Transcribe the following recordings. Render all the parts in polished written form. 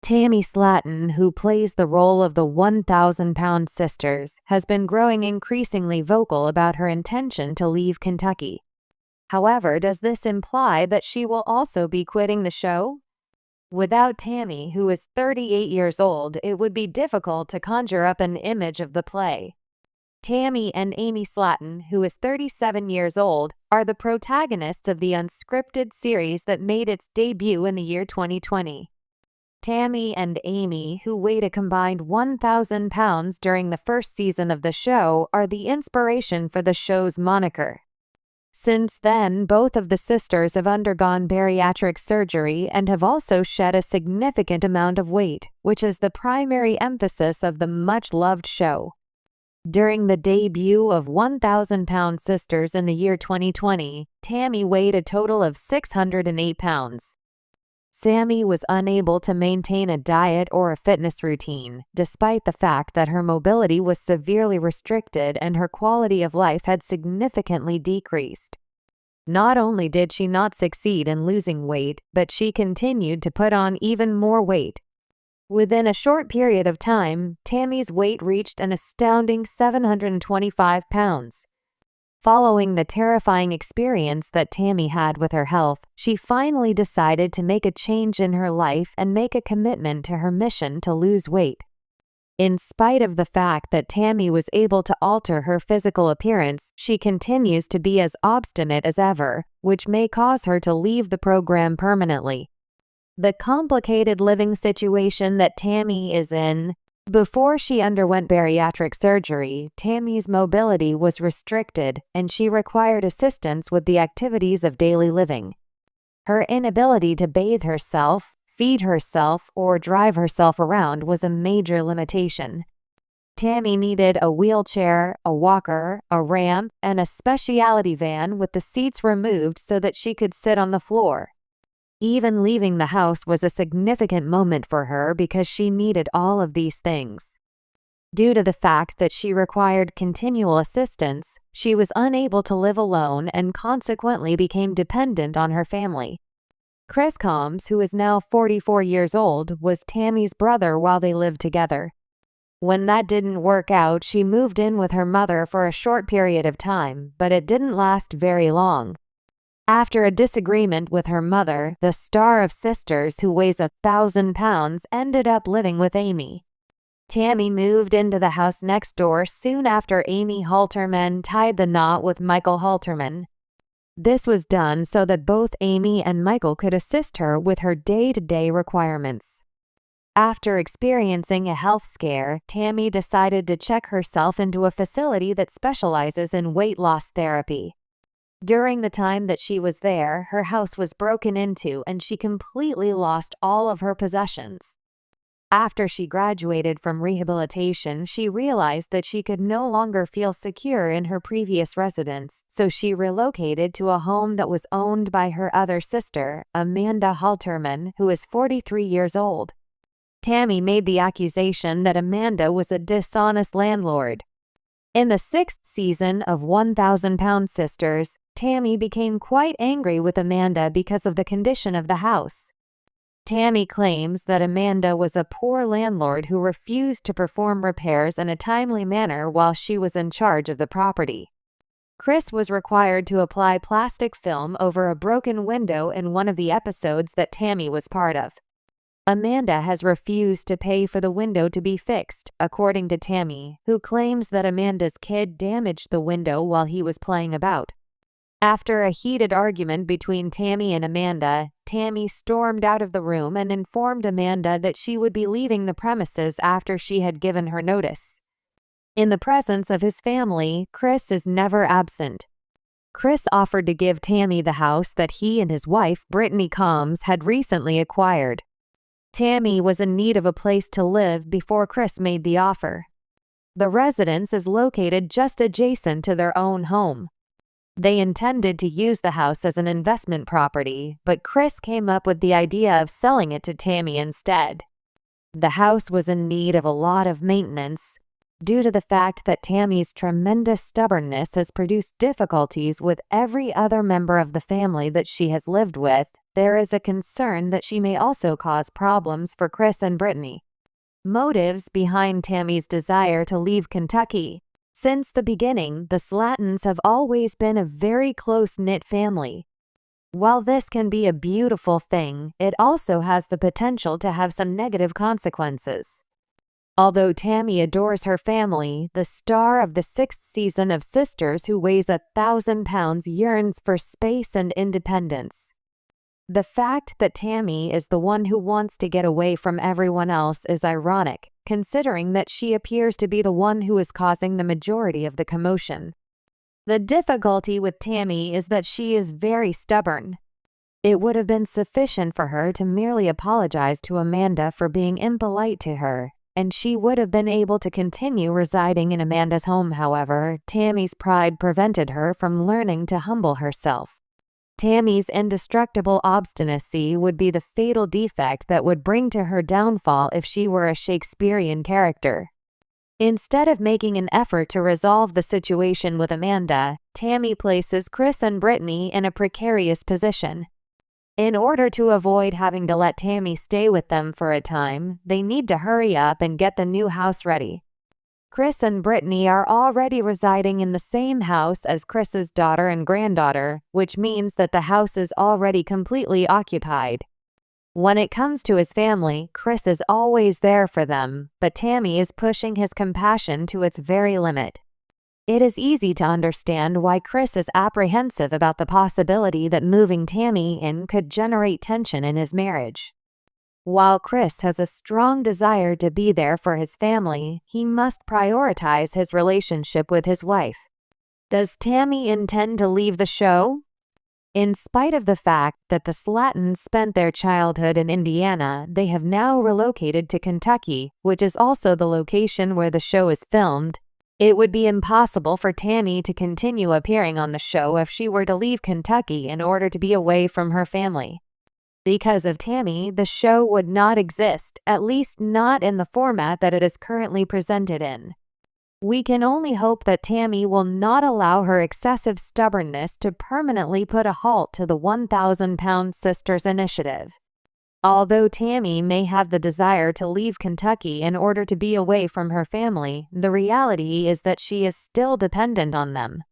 Tammy Slaton, who plays the role of the 1,000-pound sisters, has been growing increasingly vocal about her intention to leave Kentucky. However, does this imply that she will also be quitting the show? Without Tammy, who is 38 years old, it would be difficult to conjure up an image of the play. Tammy and Amy Slaton, who is 37 years old, are the protagonists of the unscripted series that made its debut in the year 2020. Tammy and Amy, who weighed a combined 1,000 pounds during the first season of the show, are the inspiration for the show's moniker. Since then, both of the sisters have undergone bariatric surgery and have also shed a significant amount of weight, which is the primary emphasis of the much-loved show. During the debut of 1,000-pound sisters in the year 2020, Tammy weighed a total of 608 pounds. Sammy was unable to maintain a diet or a fitness routine, despite the fact that her mobility was severely restricted and her quality of life had significantly decreased. Not only did she not succeed in losing weight, but she continued to put on even more weight. Within a short period of time, Tammy's weight reached an astounding 725 pounds. Following the terrifying experience that Tammy had with her health, she finally decided to make a change in her life and make a commitment to her mission to lose weight. In spite of the fact that Tammy was able to alter her physical appearance, she continues to be as obstinate as ever, which may cause her to leave the program permanently. The complicated living situation that Tammy is in. Before she underwent bariatric surgery, Tammy's mobility was restricted and she required assistance with the activities of daily living. Her inability to bathe herself, feed herself, or drive herself around was a major limitation. Tammy needed a wheelchair, a walker, a ramp, and a specialty van with the seats removed so that she could sit on the floor. Even leaving the house was a significant moment for her because she needed all of these things. Due to the fact that she required continual assistance, she was unable to live alone and consequently became dependent on her family. Chris Combs, who is now 44 years old, was Tammy's brother while they lived together. When that didn't work out, she moved in with her mother for a short period of time, but it didn't last very long. After a disagreement with her mother, the star of Sisters, who weighs 1,000 pounds, ended up living with Amy. Tammy moved into the house next door soon after Amy Halterman tied the knot with Michael Halterman. This was done so that both Amy and Michael could assist her with her day-to-day requirements. After experiencing a health scare, Tammy decided to check herself into a facility that specializes in weight loss therapy. During the time that she was there, her house was broken into and she completely lost all of her possessions. After she graduated from rehabilitation, she realized that she could no longer feel secure in her previous residence, so she relocated to a home that was owned by her other sister, Amanda Halterman, who is 43 years old. Tammy made the accusation that Amanda was a dishonest landlord. In the 6th season of 1,000-Pound Sisters, Tammy became quite angry with Amanda because of the condition of the house. Tammy claims that Amanda was a poor landlord who refused to perform repairs in a timely manner while she was in charge of the property. Chris was required to apply plastic film over a broken window in one of the episodes that Tammy was part of. Amanda has refused to pay for the window to be fixed, according to Tammy, who claims that Amanda's kid damaged the window while he was playing about. After a heated argument between Tammy and Amanda, Tammy stormed out of the room and informed Amanda that she would be leaving the premises after she had given her notice. In the presence of his family, Chris is never absent. Chris offered to give Tammy the house that he and his wife, Brittany Combs, had recently acquired. Tammy was in need of a place to live before Chris made the offer. The residence is located just adjacent to their own home. They intended to use the house as an investment property, but Chris came up with the idea of selling it to Tammy instead. The house was in need of a lot of maintenance, due to the fact that Tammy's tremendous stubbornness has produced difficulties with every other member of the family that she has lived with, there is a concern that she may also cause problems for Chris and Brittany. Motives behind Tammy's desire to leave Kentucky. Since the beginning, the Slatons have always been a very close-knit family. While this can be a beautiful thing, it also has the potential to have some negative consequences. Although Tammy adores her family, the star of the 6th season of Sisters, who weighs 1,000 pounds, yearns for space and independence. The fact that Tammy is the one who wants to get away from everyone else is ironic, considering that she appears to be the one who is causing the majority of the commotion. The difficulty with Tammy is that she is very stubborn. It would have been sufficient for her to merely apologize to Amanda for being impolite to her, and she would have been able to continue residing in Amanda's home. However, Tammy's pride prevented her from learning to humble herself. Tammy's indestructible obstinacy would be the fatal defect that would bring to her downfall if she were a Shakespearean character. Instead of making an effort to resolve the situation with Amanda, Tammy places Chris and Brittany in a precarious position. In order to avoid having to let Tammy stay with them for a time, they need to hurry up and get the new house ready. Chris and Brittany are already residing in the same house as Chris's daughter and granddaughter, which means that the house is already completely occupied. When it comes to his family, Chris is always there for them, but Tammy is pushing his compassion to its very limit. It is easy to understand why Chris is apprehensive about the possibility that moving Tammy in could generate tension in his marriage. While Chris has a strong desire to be there for his family, he must prioritize his relationship with his wife. Does Tammy intend to leave the show? In spite of the fact that the Slatons spent their childhood in Indiana, they have now relocated to Kentucky, which is also the location where the show is filmed. It would be impossible for Tammy to continue appearing on the show if she were to leave Kentucky in order to be away from her family. Because of Tammy, the show would not exist, at least not in the format that it is currently presented in. We can only hope that Tammy will not allow her excessive stubbornness to permanently put a halt to the 1,000-pound Sisters initiative. Although Tammy may have the desire to leave Kentucky in order to be away from her family, the reality is that she is still dependent on them.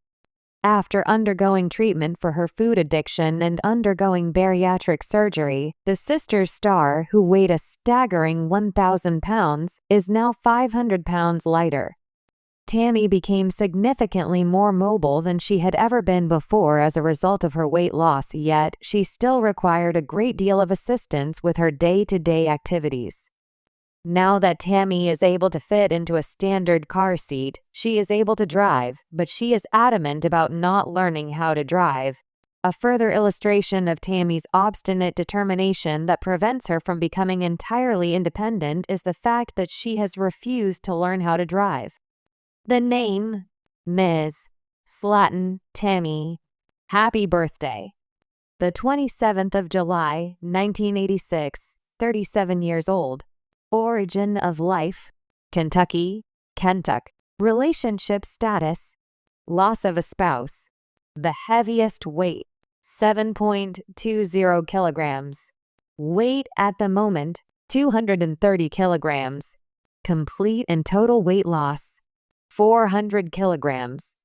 After undergoing treatment for her food addiction and undergoing bariatric surgery, the Sisters star, who weighed a staggering 1,000 pounds, is now 500 pounds lighter. Tammy became significantly more mobile than she had ever been before as a result of her weight loss, yet she still required a great deal of assistance with her day-to-day activities. Now that Tammy is able to fit into a standard car seat, she is able to drive, but she is adamant about not learning how to drive. A further illustration of Tammy's obstinate determination that prevents her from becoming entirely independent is the fact that she has refused to learn how to drive. The name, Ms. Slaton Tammy. Happy birthday. The 27th of July, 1986, 37 years old. Origin of life, Kentucky, Kentuck. Relationship status, loss of a spouse. The heaviest weight, 7.20 kilograms. Weight at the moment, 230 kilograms. Complete and total weight loss, 400 kilograms.